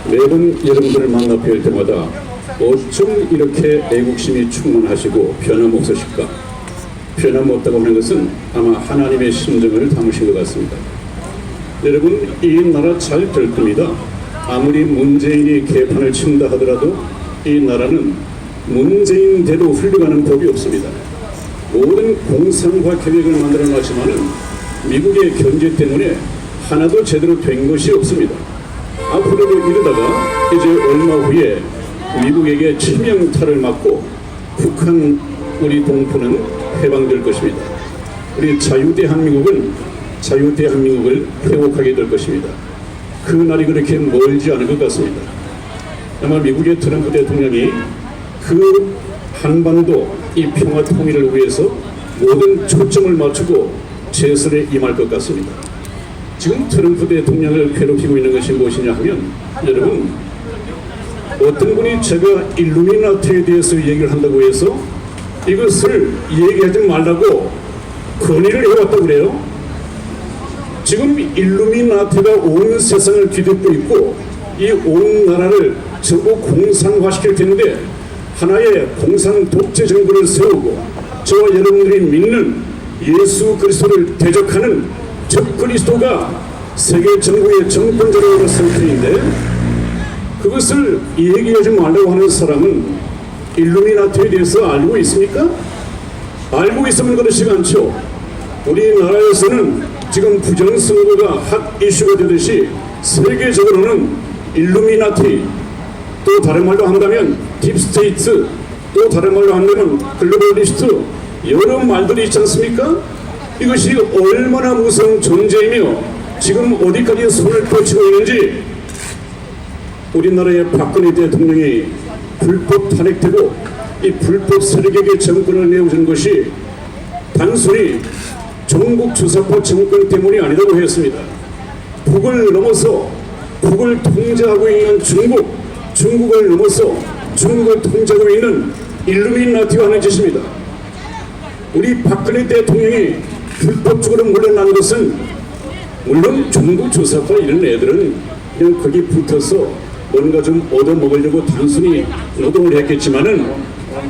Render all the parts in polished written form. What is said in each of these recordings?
매번 여러분들을 만나 뵐 때마다 어쩜 이렇게 애국심이 충만하시고 변함없으실까? 변함없다고 하는 것은 아마 하나님의 심정을 담으신 것 같습니다. 여러분, 이 나라 잘 될 겁니다. 아무리 문재인이 개판을 친다 하더라도 이 나라는 문재인대로 흘러가는 법이 없습니다. 모든 공산화 계획을 만들어 놨지만은 미국의 견제 때문에 하나도 제대로 된 것이 없습니다. 앞으로도 이러다가 이제 얼마 후에 미국에게 치명타를 맞고 북한 우리 동포는 해방될 것입니다. 우리 자유대한민국을 회복하게 될 것입니다. 그 날이 그렇게 멀지 않을 것 같습니다. 아마 미국의 트럼프 대통령이 그 한반도 이 평화 통일을 위해서 모든 초점을 맞추고 제설에 임할 것 같습니다. 지금 트럼프 대통령을 괴롭히고 있는 것이 무엇이냐 하면, 여러분, 어떤 분이 제가 일루미나티에 대해서 얘기를 한다고 해서 이것을 얘기하지 말라고 건의를 해왔다고 그래요. 지금 일루미나티가 온 세상을 뒤덮고 있고 이 온 나라를 전부 공산화시킬 텐데, 하나의 공산 독재 정부를 세우고 저와 여러분들이 믿는 예수 그리스도를 대적하는 적 그리스도가 세계 정부의 정권자로 올랐을 터인데, 그것을 얘기하지 말라고 하는 사람은 일루미나티에 대해서 알고 있습니까? 알고 있으면 그렇지 않죠. 우리나라에서는 지금 부정선거가 핫 이슈가 되듯이 세계적으로는 일루미나티, 또 다른 말로 한다면 딥스테이트, 또 다른 말로 한다면 글로벌리스트, 여러 말들이 있지 않습니까? 이것이 얼마나 무서운 존재이며 지금 어디까지 손을 뻗치고 있는지, 우리나라의 박근혜 대통령이 불법 탄핵되고 이 불법 세력에게 정권을 내어준 것이 단순히 종북 주사파 정권 때문이 아니라고 했습니다. 북을 넘어서 북을 통제하고 있는 중국을 넘어서 중국을 통제하고 있는 일루미나티가 하는 짓입니다. 우리 박근혜 대통령이 불법적으로 물러난 것은, 물론 종북 주사파 이런 애들은 그냥 거기 붙어서 뭔가 좀 얻어먹으려고 단순히 노동을 했겠지만은,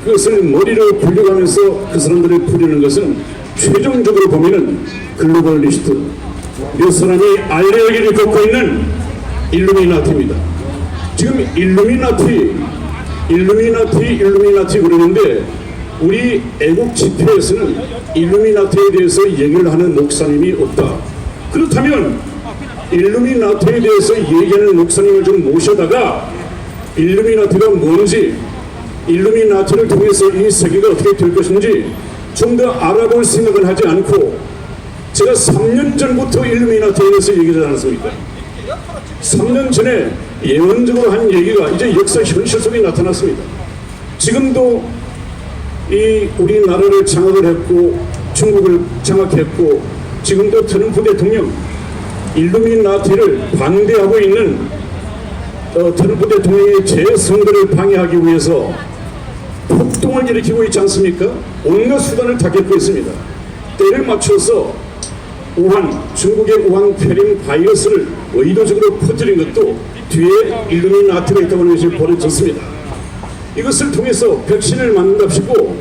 그것을 머리로 굴려가면서 그 사람들을 부리는 것은 최종적으로 보면은 글로벌리스트, 몇 사람이 알레르기를 겪고 있는 일루미나티입니다. 지금 일루미나티 그러는데, 우리 애국 집회에서는 일루미나티에 대해서 얘기를 하는 목사님이 없다. 그렇다면 일루미나티에 대해서 얘기하는 목사님을 좀 모셔다가 일루미나티가 뭔지, 일루미나티를 통해서 이 세계가 어떻게 될 것인지 좀 더 알아볼 생각을 하지 않고, 제가 3년 전부터 일루미나티에 대해서 얘기하지 않았습니까? 3년 전에 예언적으로 한 얘기가 이제 역사 현실 속에 나타났습니다. 지금도 이 우리나라를 장악을 했고 중국을 장악했고, 지금도 트럼프 대통령 일루미나티를 반대하고 있는 트럼프 대통령의 재선거를 방해하기 위해서 폭동을 일으키고 있지 않습니까? 온갖 수단을 다 겪고 있습니다. 때를 맞춰서 중국의 우한 폐렴 바이러스를 의도적으로 퍼뜨린 것도 뒤에 일루미나티가 있다고 하는 것이 벌어졌습니다. 이것을 통해서 백신을 만든답시고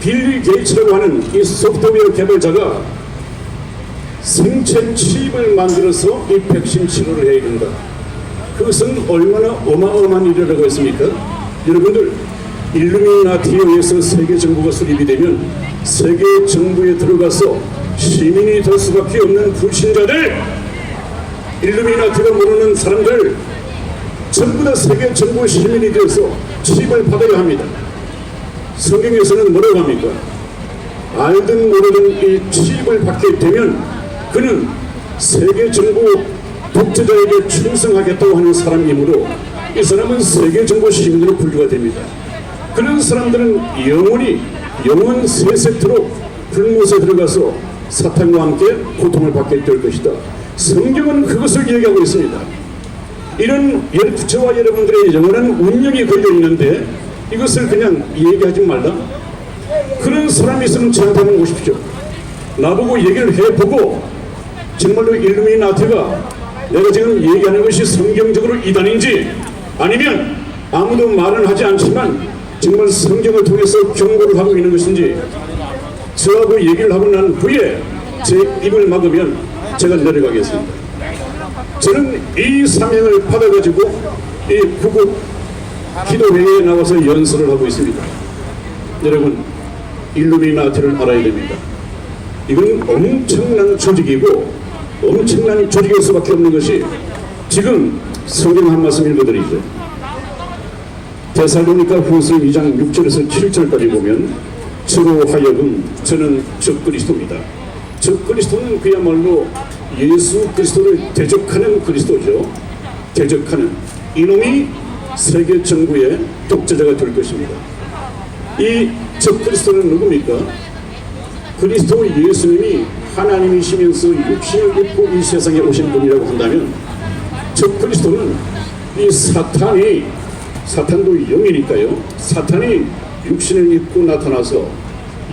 빌 게이츠라고 하는 이 소프트웨어 개발자가 생체 칩을 만들어서 이 백신 치료를 해야 된다. 그것은 얼마나 어마어마한 일이라고 했습니까? 여러분들, 일루미나티에 의해서 세계 정부가 수립이 되면 세계 정부에 들어가서 시민이 될 수밖에 없는 불신자들, 일루미나티가 모르는 사람들 전부 다 세계 정부 시민이 되어서 칩을 받아야 합니다. 성경에서는 뭐라고 합니까? 알든 모르든 이 칩을 받게 되면 그는 세계 정부 독재자에게 충성하겠다고 하는 사람이므로 이 사람은 세계 정부 시민으로 분류가 됩니다. 그런 사람들은 영원 세세토록 불못에 들어가서 사탄과 함께 고통을 받게 될 것이다. 성경은 그것을 얘기하고 있습니다. 이런 저와 여러분들의 영원한 운명이 걸려 있는데 이것을 그냥 얘기하지 말라. 그런 사람이 있으면 저한테 한번 오십시오. 나보고 얘기를 해보고 정말로 일루미나티가 내가 지금 얘기하는 것이 성경적으로 이단인지 아니면 아무도 말은 하지 않지만 정말 성경을 통해서 경고를 하고 있는 것인지 저하고 얘기를 하고 난 후에 제 입을 막으면 제가 내려가겠습니다. 저는 이 사명을 받아가지고 이 구국 기도회에 나와서 연설을 하고 있습니다. 여러분, 일루미나티를 알아야 됩니다. 이건 엄청난 조직이고 엄청난 조직일 수밖에 없는 것이 지금 성경 한 말씀 읽어드리죠. 데살로니가 후서 2장 6절에서 7절까지 보면 저로 하여금 저는 적그리스도입니다. 적그리스도는 그야말로 예수 그리스도를 대적하는 그리스도죠. 대적하는 이놈이 세계 정부의 독재자가 될 것입니다. 이 적그리스도는 누굽니까? 그리스도 예수님이 하나님이시면서 육신을 입고 이 세상에 오신 분이라고 한다면 적그리스도는 이 사탄도 영이니까요. 사탄이 육신을 입고 나타나서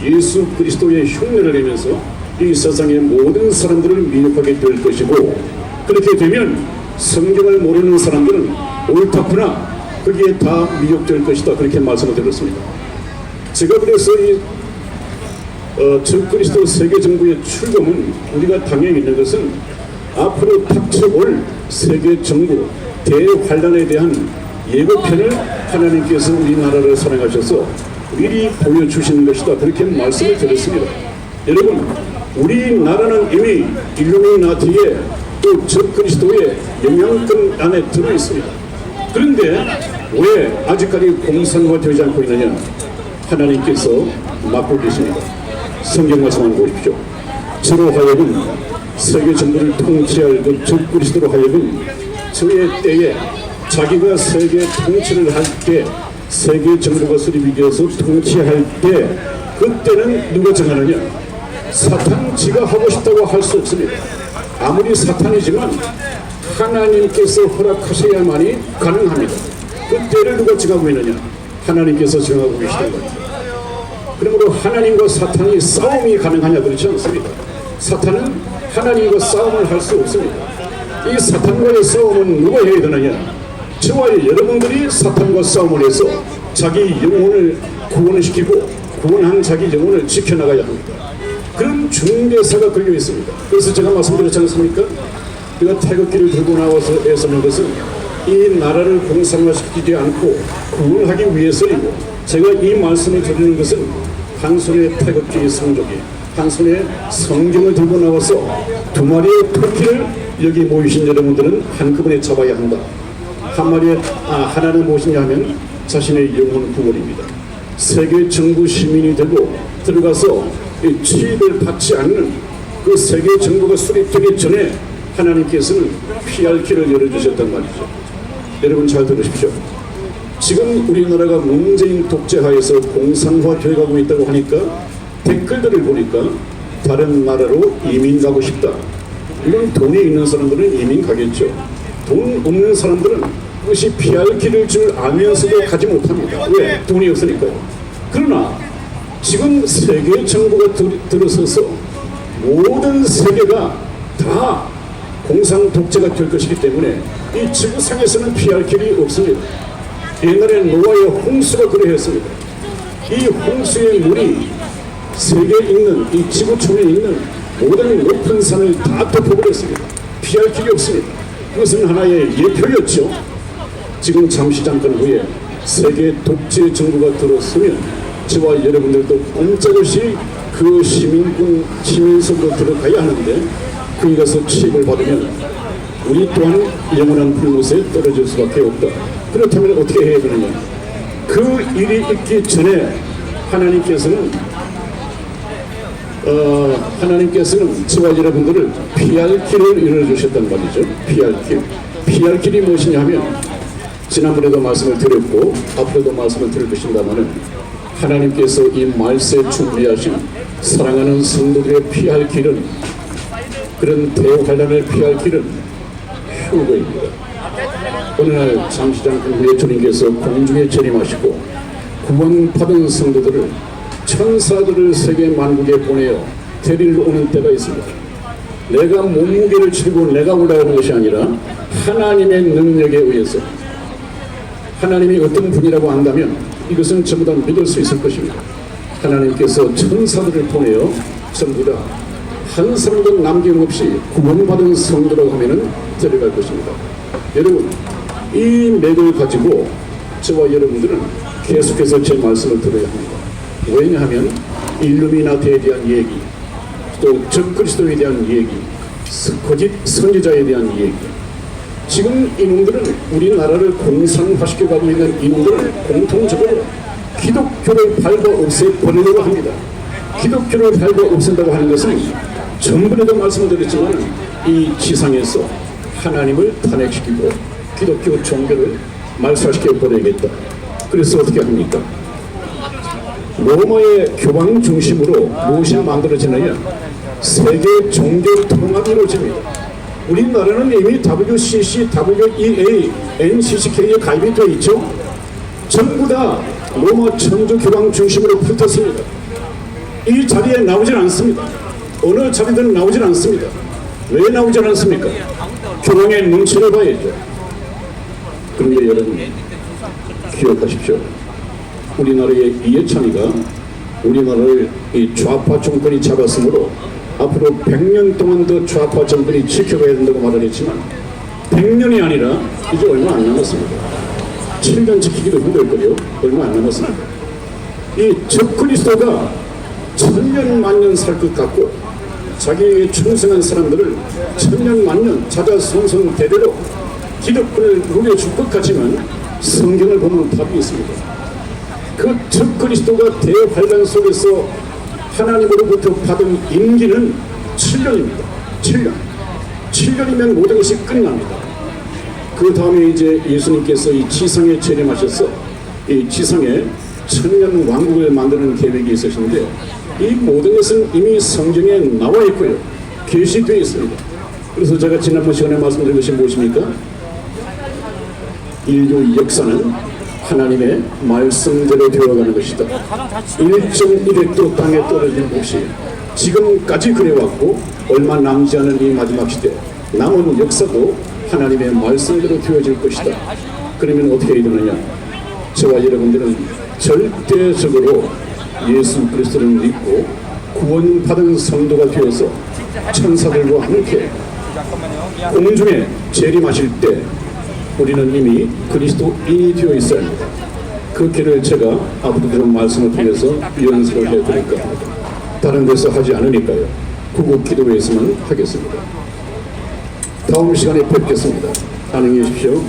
예수 그리스도의 흉내를 내면서 이 세상의 모든 사람들을 미혹하게 될 것이고, 그렇게 되면 성경을 모르는 사람들은 옳다구나 거기에 다 미혹될 것이다, 그렇게 말씀을 드렸습니다. 제가 그래서 이 적그리스도 세계정부의 출범은 우리가 당연히 있는 것은 앞으로 닥쳐올 세계정부 대환란에 대한 예고편을 하나님께서 우리나라를 사랑하셔서 미리 보여주시는 것이다, 그렇게 말씀을 드렸습니다. 여러분, 우리나라는 이미 일루미나티의 또 적그리스도의 영향권 안에 들어있습니다. 그런데 왜 아직까지 공산화되지 않고 있느냐? 하나님께서 막고 계십니다. 성경 말씀 한번 보십시오. 저로 하여금 세계 정부를 통치할 그 적그리스도로 하여금 저의 때에 자기가 세계 통치를 할 때, 세계 정부가 수립이 되어서 통치할 때, 그때는 누가 정하느냐? 사탄 지가 하고 싶다고 할 수 없습니다. 아무리 사탄이지만 하나님께서 허락하셔야만이 가능합니다. 그때를 누가 정하고 있느냐? 하나님께서 정하고 계시는 거예요. 그러므로 하나님과 사탄이 싸움이 가능하냐? 그렇지 않습니다. 사탄은 하나님과 싸움을 할 수 없습니다. 이 사탄과의 싸움은 누가 해야 되느냐? 저와 여러분들이 사탄과 싸움을 해서 자기 영혼을 구원시키고 구원한 자기 영혼을 지켜나가야 합니다. 그런 중대사가 걸려 있습니다. 그래서 제가 말씀드렸지 않습니까? 우리가 태극기를 들고 나와서 애쓰는 것은 이 나라를 공산화시키지 않고 구원하기 위해서이고, 제가 이 말씀을 드리는 것은 한손에 태극기의 성족이, 한손에 성경을 들고 나와서 두 마리의 토끼를 여기 모이신 여러분들은 한꺼번에 잡아야 한다. 하나는 무엇이냐 하면 자신의 영혼 구원입니다. 세계 정부 시민이 되고 들어가서 취입을 받지 않는 그 세계 정부가 수립되기 전에 하나님께서는 피할 길을 열어주셨단 말이죠. 여러분 잘 들으십시오. 지금 우리나라가 문재인 독재하에서 공산화되어 가고 있다고 하니까 댓글들을 보니까 다른 나라로 이민 가고 싶다. 이런 돈이 있는 사람들은 이민 가겠죠. 돈 없는 사람들은 그것이 피할 길을 줄 알면서도 가지 못합니다. 왜? 돈이 없으니까요. 그러나 지금 세계 정부가 들어서서 모든 세계가 다 공산 독재가 될 것이기 때문에 이 지구상에서는 피할 길이 없습니다. 옛날에 노아의 홍수가 그러했습니다. 이 홍수의 물이 세계에 있는 이 지구촌에 있는 모든 높은 산을 다 덮어버렸습니다. 피할 길이 없습니다. 그것은 하나의 예표였죠. 지금 잠깐 후에 세계 독재 정부가 들어서면 저와 여러분들도 꼼짝없이 그 시민석으로 들어가야 하는데, 거기 가서 취입을 받으면 우리 또한 영원한 불못에 떨어질 수밖에 없다. 그렇다면 어떻게 해야 되느냐? 그 일이 있기 전에 하나님께서는 저와 여러분들을 피할 길을 열어주셨단 말이죠. 피할 길이 무엇이냐 하면, 지난번에도 말씀을 드렸고 앞으로도 말씀을 드릴 것입니다마는, 하나님께서 이 말세에 준비하신 사랑하는 성도들의 피할 길은, 그런 대환란을 피할 길은 휴거입니다. 어느 날 잠시장 후에 주님께서 공중에 재림하시고 구원받은 성도들을, 천사들을 세계 만국에 보내어 데리러 오는 때가 있습니다. 내가 몸무게를 치고 내가 올라가는 것이 아니라 하나님의 능력에 의해서, 하나님이 어떤 분이라고 한다면 이것은 전부 다 믿을 수 있을 것입니다. 하나님께서 천사들을 보내어 전부 다 한 사람도 남김없이 구원받은 성도라고 하면은 데려갈 것입니다. 여러분, 이 맥을 가지고 저와 여러분들은 계속해서 제 말씀을 들어야 합니다. 왜냐하면 일루미나티에 대한 얘기, 또 적그리스도에 대한 얘기, 거짓 선지자에 대한 얘기, 지금 이놈들은 우리나라를 공산화시켜가고 있는 이놈들은 공통적으로 기독교를 밟아 없애버리려고 합니다. 기독교를 밟아 없앤다고 하는 것은 전번에도 말씀을 드렸지만 이 지상에서 하나님을 탄핵시키고 기독교 종교를 말살시켜버려야겠다. 그래서 어떻게 합니까? 로마의 교황 중심으로 무엇이 만들어지느냐? 세계 종교 통합이 이루어집니다. 우리나라는 이미 WCC, WEA, NCCK에 가입이 되어 있죠. 전부 다 로마 천주교황 중심으로 붙었습니다. 이 자리에 나오질 않습니다. 어느 자리든 나오질 않습니다. 왜 나오질 않습니까? 교황의 눈치를 봐야죠. 그런데 여러분, 기억하십시오. 우리나라의 이해찬이가 우리나라를 이 좌파 정권이 잡았으므로 앞으로 100년 동안 더 좌파 정권이 지켜가야 된다고 말을 했지만 100년이 아니라 이제 얼마 안 남았습니다. 7년 지키기도 힘들거려. 얼마 안 남았습니다. 이 적그리스도가 천년 만년 살 것 같고 자기에게 충성한 사람들을 천년 만년 자자손손 대대로 기득권을 누려줄 것 같지만 성경을 보면 답이 있습니다. 그 적그리스도가 대환란 속에서 하나님으로부터 받은 임기는 7년입니다. 7년. 7년이면 모든 것이 끝납니다. 그 다음에 이제 예수님께서 이 지상에 재림하셔서 이 지상에 천년 왕국을 만드는 계획이 있으신데 이 모든 것은 이미 성경에 나와 있고요. 계시되어 있습니다. 그래서 제가 지난번 시간에 말씀드린 것이 무엇입니까? 인류 역사는 하나님의 말씀대로 되어가는 것이다. 1.1획도 땅에 떨어진 것이 지금까지 그래왔고 얼마 남지 않은 이 마지막 시대 남은 역사도 하나님의 말씀대로 되어질 것이다. 그러면 어떻게 해야 되느냐? 저와 여러분들은 절대적으로 예수 그리스도를 믿고 구원받은 성도가 되어서 천사들과 함께 공중에 재림하실 때 우리는 이미 그리스도인이 되어 있어야 합니다. 그 길을 제가 앞으로 그런 말씀을 통해서 연습을 해드릴까 합니다. 다른 데서 하지 않으니까요. 구국 기도회에서만 하겠습니다. 다음 시간에 뵙겠습니다. 안녕히 계십시오.